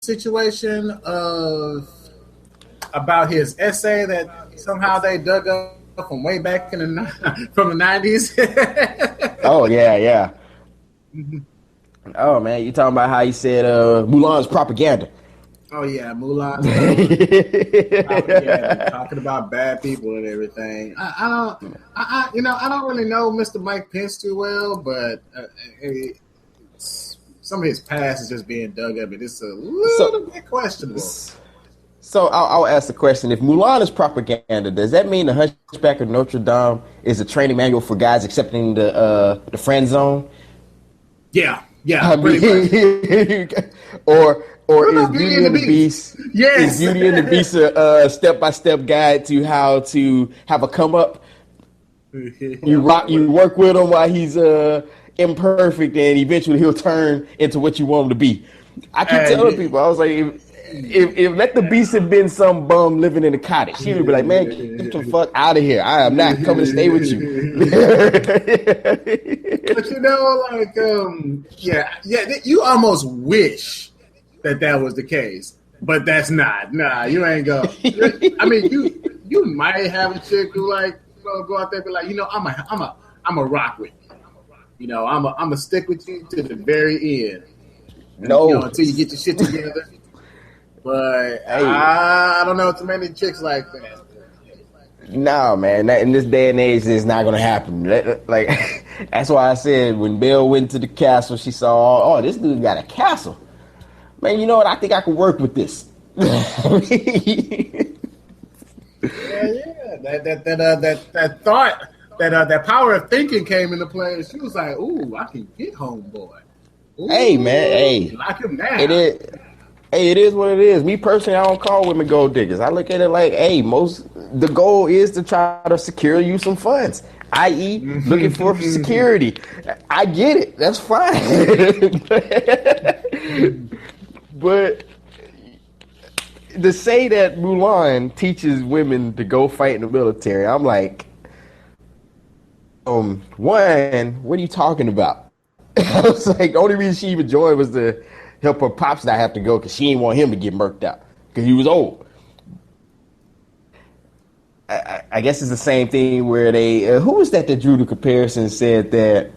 situation of about his essay that somehow they dug up from way back in from the 90s? Oh yeah, yeah. Oh man, you talking about how he said Mulan's propaganda? Oh yeah, Mulan's propaganda, talking about bad people and everything. I don't really know Mr. Mike Pence too well, but some of his past is just being dug up, and it's a little bit questionable. So I'll ask the question: if Mulan is propaganda, does that mean the Hunchback of Notre Dame is a training manual for guys accepting the friend zone? Yeah, I mean, or is Beauty and the Beast? Yes, is Beauty and the Beast a step-by-step guide to how to have a come up? You work with him while he's imperfect, and eventually he'll turn into what you want him to be. I keep telling people, I was like, if Let the Beast had been some bum living in a cottage, he would be like, man, get the fuck out of here. I am not coming to stay with you. But you almost wish that was the case, but that's not. Nah, you ain't go. I mean, you might have a chick who go out there and be like, I'm a rock with you. I'm a stick with you to the very end. Until you get your shit together. But hey, I don't know too many chicks like that. No, man. In this day and age, it's not going to happen. Like, that's why I said when Belle went to the castle, she saw, oh, this dude got a castle. Man, you know what? I think I could work with this. Yeah. That thought, that power of thinking came into play. She was like, ooh, I can get homeboy. Ooh, hey, man. Hey. Lock him down. It is. Hey, it is what it is. Me personally, I don't call women gold diggers. I look at it like, hey, the goal is to try to secure you some funds, i.e., looking for security. I get it. That's fine. But to say that Mulan teaches women to go fight in the military, I'm like, one, what are you talking about? I was like, the only reason she even joined was to help her pops not have to go because she didn't want him to get murked out because he was old. I guess it's the same thing where they who was that drew the comparison, said that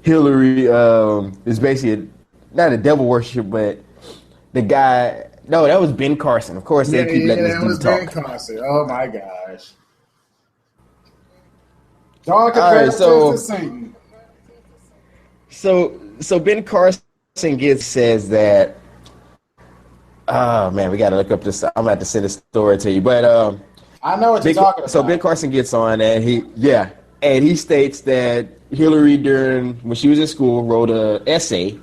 Hillary is basically not a devil worship, but the guy. No, that was Ben Carson. Of course, they keep letting this dude talk. Ben Carson. Oh my gosh. John compared to Satan. So Ben Carson says that. Oh man, we gotta look up this. I'm about to send a story to you, but I know what you're talking about. So Ben Carson gets on and he states that Hillary when she was in school wrote an essay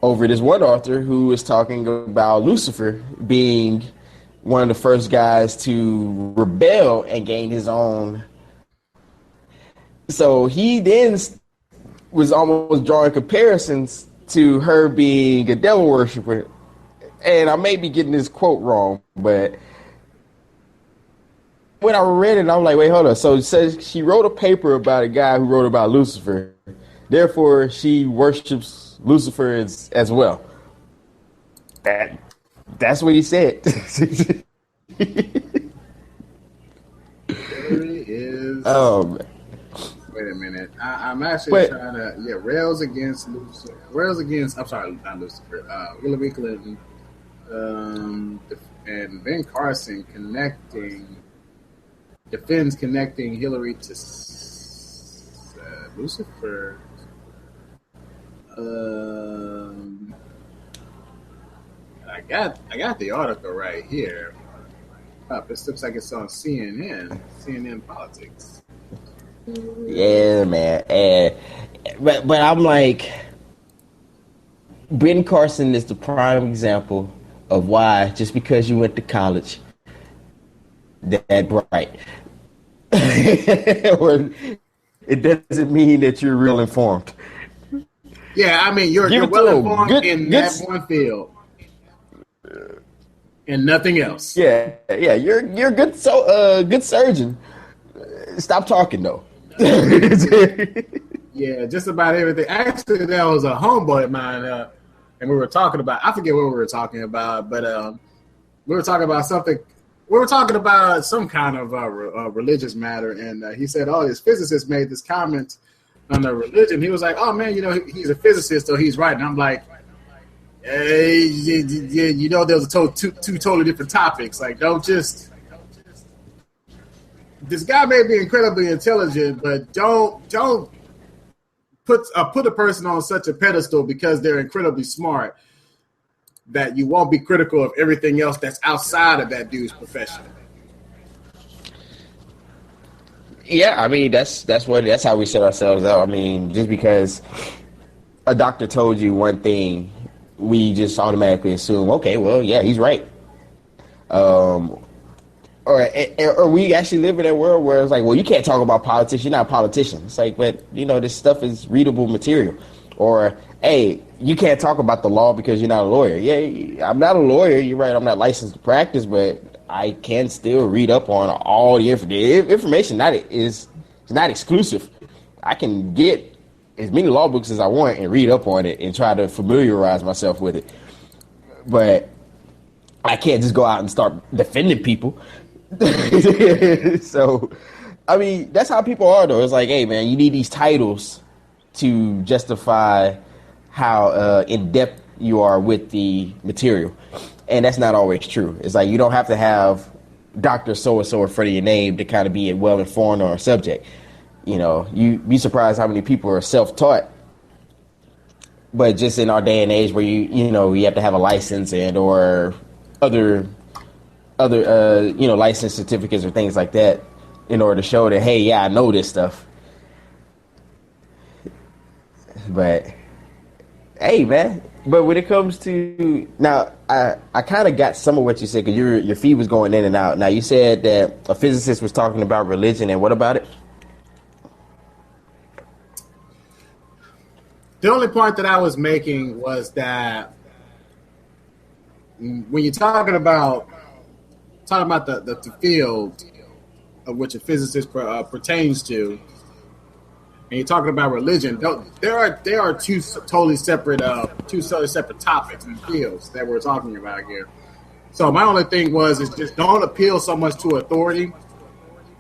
over this one author who was talking about Lucifer being one of the first guys to rebel and gain his own. So he then was almost drawing comparisons to her being a devil worshiper. And I may be getting this quote wrong, but when I read it, I'm like, wait, hold on. So it says she wrote a paper about a guy who wrote about Lucifer. Therefore, she worships Lucifer as well. That's what he said. There he is. Wait a minute. I'm actually trying to rails against Lucifer. I'm sorry, not Lucifer. Hillary Clinton and Ben Carson defends connecting Hillary to Lucifer. I got the article right here. This looks like it's on CNN Politics. Yeah, man. But I'm like, Ben Carson is the prime example of why just because you went to college that bright, or it doesn't mean that you're real informed. Yeah, I mean you're well informed in that one field and nothing else. Yeah, you're good. So good surgeon. Stop talking though. Yeah, just about everything. Actually, that was a homeboy of mine. and we were talking about, I forget what we were talking about, but we were talking about something. We were talking about some kind of religious matter, and he said, "Oh, his physicist made this comment on the religion." He was like, "Oh man, he's a physicist, so he's right." And I'm like, "Hey, there's two totally different topics. Like, don't just." This guy may be incredibly intelligent, but don't put a person on such a pedestal because they're incredibly smart that you won't be critical of everything else that's outside of that dude's profession. Yeah, I mean that's how we set ourselves up. I mean, just because a doctor told you one thing, we just automatically assume, okay, well, yeah, he's right. Or we actually live in a world where it's like, well, you can't talk about politics. You're not a politician. It's like, but this stuff is readable material. Or, hey, you can't talk about the law because you're not a lawyer. Yeah, I'm not a lawyer. You're right. I'm not licensed to practice, but I can still read up on all the information. It's not exclusive. I can get as many law books as I want and read up on it and try to familiarize myself with it. But I can't just go out and start defending people. So, I mean, that's how people are, though. It's like, hey, man, you need these titles to justify how in-depth you are with the material. And that's not always true. It's like you don't have to have Dr. So-and-so in front of your name to kind of be well-informed on a subject. You'd be surprised how many people are self-taught. But just in our day and age where you have to have a license and or other license certificates or things like that in order to show that, hey, yeah, I know this stuff. But hey, man. But when it comes to now, I kind of got some of what you said because your feed was going in and out. Now you said that a physicist was talking about religion, and what about it? The only point that I was making was that when you're talking about the field of which a physicist pertains to, and you're talking about religion, there are two totally separate topics and fields that we're talking about here. So my only thing is just don't appeal so much to authority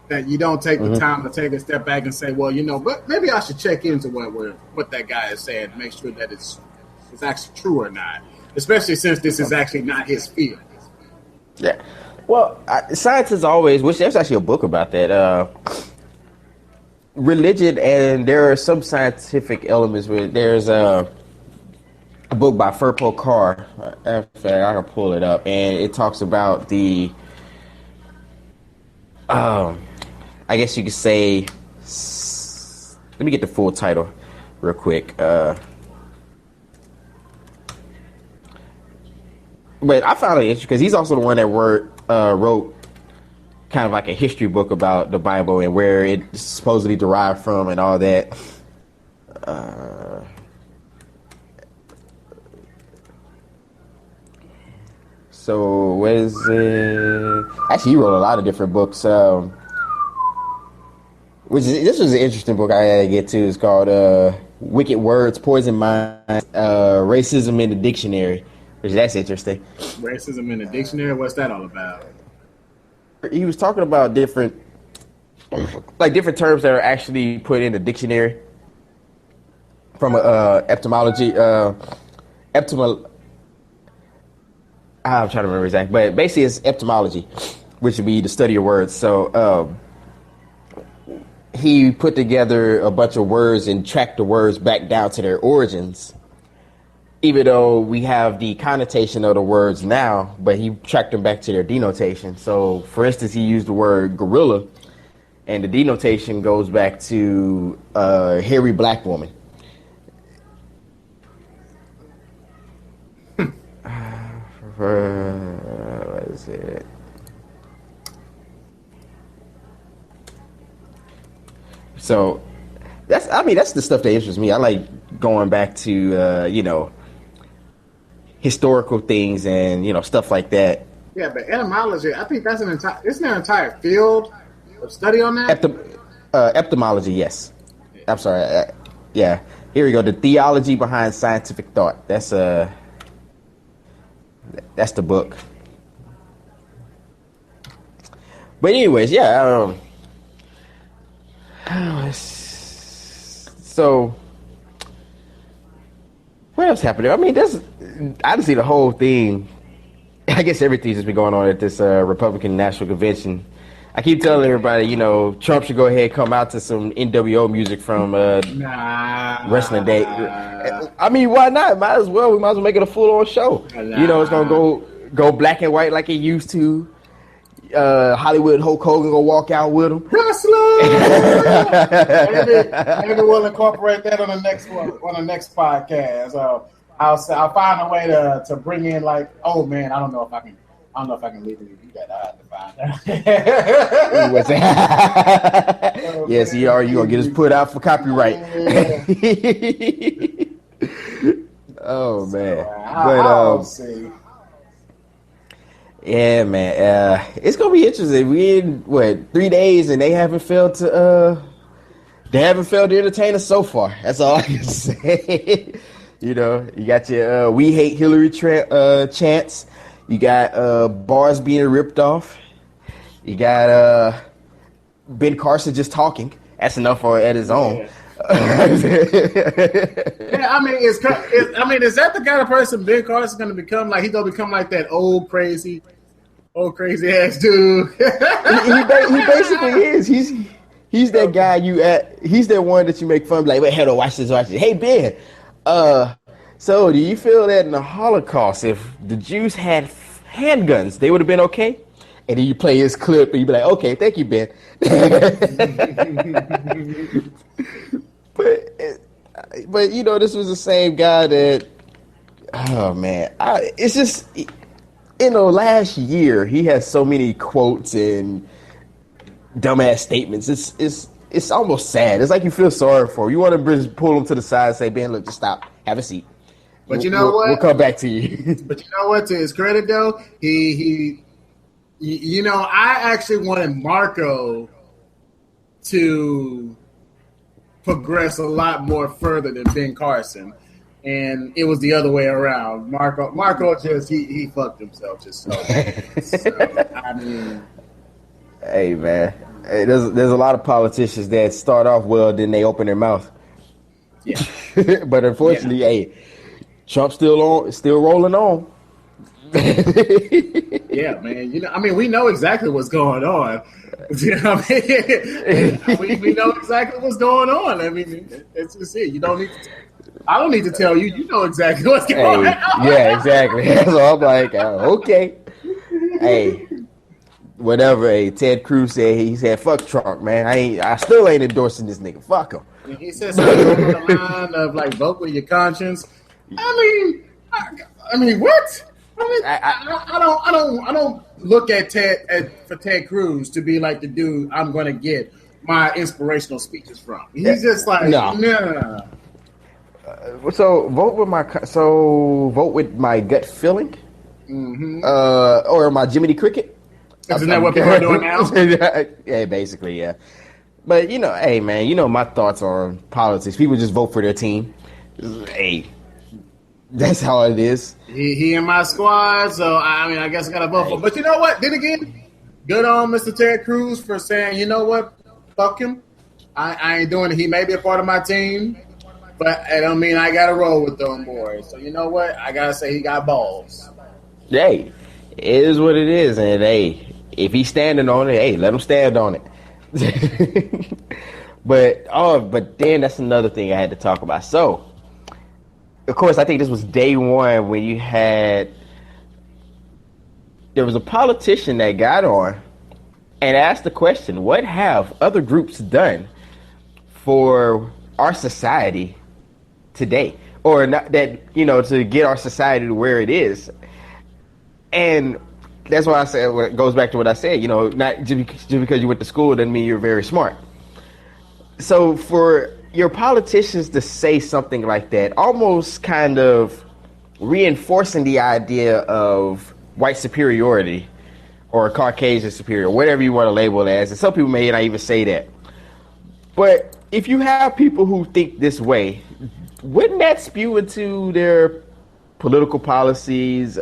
that you don't take the time to take a step back and say, well, but maybe I should check into what that guy is saying to make sure that it's actually true or not, especially since this is actually not his field. Yeah. Well, science is always, which there's actually a book about that, religion, and there are some scientific elements where there's a book by Furpo Carr. In fact, I can pull it up, and it talks about the, I guess you could say, let me get the full title real quick. But I found it interesting because he's also the one that wrote kind of like a history book about the Bible and where it's supposedly derived from and all that. So what is it? Actually, he wrote a lot of different books. This was an interesting book I had to get to. It's called Wicked Words, Poison Minds, Racism in the Dictionary. Which that's interesting. Racism in the dictionary? What's that all about? He was talking about different terms that are actually put in the dictionary from etymology. I'm trying to remember exactly, but basically it's etymology, which would be the study of words. So he put together a bunch of words and tracked the words back down to their origins. Even though we have the connotation of the words now, but he tracked them back to their denotation. So, for instance, he used the word gorilla, and the denotation goes back to hairy black woman. What is it? So, that's the stuff that interests me. I like going back to, historical things and stuff like that. Yeah, but etymology, I think that's isn't there an entire field of study on that? Etymology, yes. I'm sorry. Yeah, here we go. The theology behind scientific thought. That's That's the book. But anyways, yeah. So what else happened? I mean, I didn't see the whole thing. I guess everything's just been going on at this Republican National Convention. I keep telling everybody, you know, Trump should go ahead and come out to some NWO music from Wrestling Day. I mean, why not? Might as well. We might as well make it a full-on show. You know, it's gonna go black and white like it used to. Hollywood Hulk Hogan gonna walk out with him. Wrestler. maybe we'll incorporate that on the next one, on the next podcast. I'll find a way to bring in like, oh man, I don't know if I can legally do that. I have to find out. What's that? Yes, you gonna get us put out for copyright. Oh man, I'll see. Yeah, man. It's gonna be interesting. We in 3 days, and they haven't failed to entertain us so far. That's all I can say. You know, you got your "We Hate Hillary" chants. You got bars being ripped off. You got Ben Carson just talking. That's enough at his own. Yeah. I mean, is that the kind of person Ben Carson's going to become? Like, he's going to become like that old crazy ass dude. he basically is. He's that guy he's that one that you make fun of. Like, wait, hold on, watch this. Hey, Ben. So do you feel that in the Holocaust, if the Jews had handguns, they would have been okay? And then you play his clip, and you be like, okay, thank you, Ben. But you know, this was the same guy that, oh man, it's just, in the last year, he has so many quotes and dumbass statements. It's almost sad. It's like you feel sorry for him. You want to pull him to the side and say, Ben, look, just stop, have a seat. But you know what? We'll come back to you. But you know what? To his credit, though, he you know, I actually wanted Marco to progress a lot more further than Ben Carson, and it was the other way around. Marco just he fucked himself just so. I mean, hey man, there's a lot of politicians that start off well, then they open their mouth. Yeah, but unfortunately, hey, Trump's still rolling on. Yeah, man. You know, I mean, we know exactly what's going on. You know what I mean? we know exactly what's going on. I mean, it's just it. You don't need to. I don't need to tell you. You know exactly what's going on. Yeah, exactly. So I'm like, okay. Hey, whatever. Hey, Ted Cruz said, "Fuck Trump, man. I still ain't endorsing this nigga. Fuck him." And he said something on the line of like, "Vote with your conscience." I mean, what? I don't look at for Ted Cruz to be like the dude I'm going to get my inspirational speeches from. He's just like, no. So vote with my gut feeling, or my Jiminy Cricket. Isn't that what people are doing now? Yeah, basically, yeah. But you know, hey man, you know my thoughts on politics. People just vote for their team. Hey. That's how it is. He in my squad, so I mean, I guess I got to vote for him. But you know what? Then again, good on Mr. Ted Cruz for saying, you know what? Fuck him. I ain't doing it. He may be a part of my team, but I don't mean I got to roll with them boys. So you know what? I got to say he got balls. Hey, it is what it is. And hey, if he's standing on it, hey, let him stand on it. But then that's another thing I had to talk about. So, of course, I think this was day one when there was a politician that got on and asked the question, what have other groups done for our society today? Or not that, you know, to get our society to where it is. And that's why I said, it goes back to what I said, you know, not just because you went to school doesn't mean you're very smart. So for your politicians to say something like that, almost kind of reinforcing the idea of white superiority or Caucasian superior, whatever you want to label it as. And some people may not even say that. But if you have people who think this way, wouldn't that spew into their political policies,